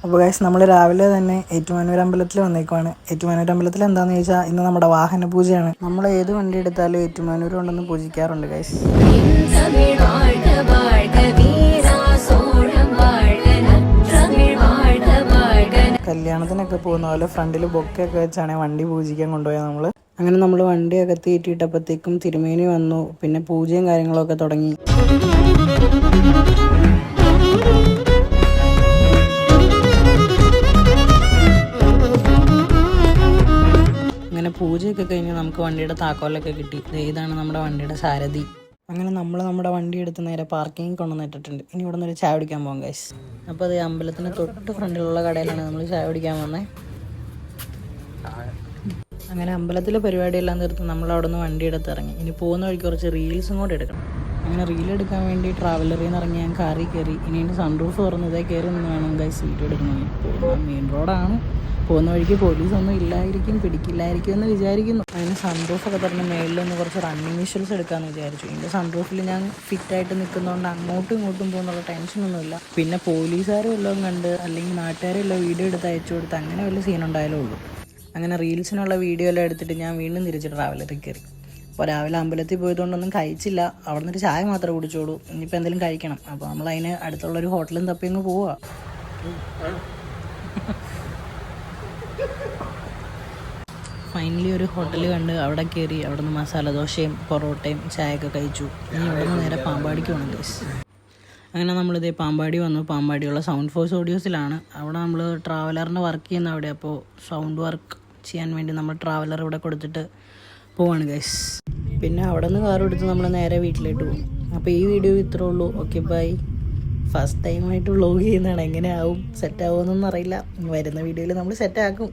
അപ്പോൾ ഗൈസ് നമ്മൾ രാവിലെ തന്നെ ഏറ്റുമാനൂർ അമ്പലത്തിൽ വന്നേക്കുവാണ്. ഏറ്റുമാനൂർ അമ്പലത്തിൽ എന്താണെന്ന് ചോദിച്ചാൽ ഇന്ന് നമ്മുടെ വാഹന പൂജയാണ്. നമ്മൾ ഏത് വണ്ടി എടുത്താലും ഏറ്റുമാനൂർ കൊണ്ടൊന്ന് പൂജിക്കാറുണ്ട് ഗൈസ്. കല്യാണത്തിനൊക്കെ പോകുന്ന പോലെ ഫ്രണ്ടിൽ ബൊക്കെയൊക്കെ വെച്ചാണ് വണ്ടി പൂജിക്കാൻ കൊണ്ടുപോയത് നമ്മൾ. അങ്ങനെ നമ്മൾ വണ്ടി അകത്ത് കയറ്റിയിട്ടപ്പോഴത്തേക്കും തിരുമേനി വന്നു. പിന്നെ പൂജയും കാര്യങ്ങളൊക്കെ തുടങ്ങി. അങ്ങനെ പൂജയൊക്കെ കഴിഞ്ഞ് നമുക്ക് വണ്ടിയുടെ താക്കോലൊക്കെ കിട്ടി. ഇതാണ് നമ്മുടെ വണ്ടിയുടെ സാരഥി. അങ്ങനെ നമ്മൾ നമ്മുടെ വണ്ടി എടുത്ത് നേരെ പാർക്കിങ്ങിൽ കൊണ്ടുവന്നിട്ടിട്ടുണ്ട്. ഇനി ഇവിടെ നിന്ന് ഒരു ചായ കുടിക്കാൻ പോകാം ഗൈസ്. അപ്പോൾ അത് അമ്പലത്തിന് തൊട്ട് ഫ്രണ്ടിലുള്ള കടയിലാണ് നമ്മൾ ചായ കുടിക്കാൻ വന്നത്. അങ്ങനെ അമ്പലത്തിലെ പരിപാടിയെല്ലാം തീർത്ത് നമ്മൾ അവിടെ നിന്ന് വണ്ടി എടുത്ത് ഇറങ്ങി. ഇനി പോകുന്ന വഴിക്ക് കുറച്ച് റീൽസും കൂടെ എടുക്കണം. അങ്ങനെ റീൽ എടുക്കാൻ വേണ്ടി ട്രാവലറിൽ നിന്ന് ഇറങ്ങി ഞാൻ കാറിൽ കയറി. ഇനി സൺറൂഫ് തുറന്ന് ഇതേ കയറി നിന്ന് വേണം ഗൈസ് വീഡിയോ എടുക്കുന്നത്. പോകുന്ന മെയിൻ റോഡാണ്. പോകുന്ന വഴിക്ക് പോലീസൊന്നും ഇല്ലായിരിക്കും, പിടിക്കില്ലായിരിക്കും എന്ന് വിചാരിക്കുന്നു. അതിന് സൺറൂഫൊക്കെ തുറന്ന് മേളിൽ നിന്ന് കുറച്ച് റണ്ണിങ് വിഷ്വൽസ് എടുക്കാമെന്ന് വിചാരിച്ചു. ഇതിൻ്റെ സൺറൂഫിൽ ഞാൻ ഫിറ്റായിട്ട് നിൽക്കുന്നതുകൊണ്ട് അങ്ങോട്ടും ഇങ്ങോട്ടും പോകുന്നുള്ള ടെൻഷനൊന്നുമില്ല. പിന്നെ പോലീസുകാരും വല്ലതും കണ്ട് അല്ലെങ്കിൽ നാട്ടുകാരും എല്ലാം വീഡിയോ എടുത്ത് അയച്ചു കൊടുത്ത് അങ്ങനെ വല്ല സീനുണ്ടായാലേ ഉള്ളൂ. അങ്ങനെ റീൽസിനുള്ള വീഡിയോ എല്ലാം എടുത്തിട്ട് ഞാൻ വീണ്ടും തിരിച്ച് ട്രാവലറിൽ കയറി. അപ്പോൾ രാവിലെ അമ്പലത്തിൽ പോയതുകൊണ്ടൊന്നും കഴിച്ചില്ല. അവിടെ നിന്നൊരു ചായ മാത്രമേ കുടിച്ചോളൂ. ഇനിയിപ്പോൾ എന്തെങ്കിലും കഴിക്കണം. അപ്പോൾ നമ്മളതിന് അടുത്തുള്ളൊരു ഹോട്ടലും തപ്പി അങ്ങ് പോവുക. ഫൈനലി ഒരു ഹോട്ടൽ കണ്ട് അവിടെ കയറി. അവിടെ നിന്ന് മസാല ദോശയും പൊറോട്ടയും ചായയൊക്കെ കഴിച്ചു. ഇനി അവിടെ നിന്ന് നേരെ പാമ്പാടിക്ക് പോകണം ഗൈസ്. അങ്ങനെ നമ്മളിതേ പാമ്പാടി വന്നു. പാമ്പാടിയുള്ള സൗണ്ട് ഫോഴ്സ് ഓഡിയോസിലാണ്. അവിടെ നമ്മൾ ട്രാവലറിൻ്റെ വർക്ക് ചെയ്യുന്ന അവിടെ. അപ്പോൾ സൗണ്ട് വർക്ക് ചെയ്യാൻ വേണ്ടി നമ്മൾ ട്രാവലർ ഇവിടെ കൊടുത്തിട്ട് പോവാണ് ഗൈസ്. പിന്നെ അവിടെ നിന്ന് കാർ എടുത്ത് നമ്മൾ നേരെ വീട്ടിലേക്ക് പോകും. അപ്പോൾ ഈ വീഡിയോ ഇത്രേ ഉള്ളൂ. Okay bye. ഫസ്റ്റ് ടൈമായിട്ട് വ്ളോഗ് ചെയ്യുന്നതാണ്. എങ്ങനെ ആവും, സെറ്റ് ആവുമെന്നൊന്നും അറിയില്ല. വരുന്ന വീഡിയോയിൽ നമ്മൾ സെറ്റാക്കും.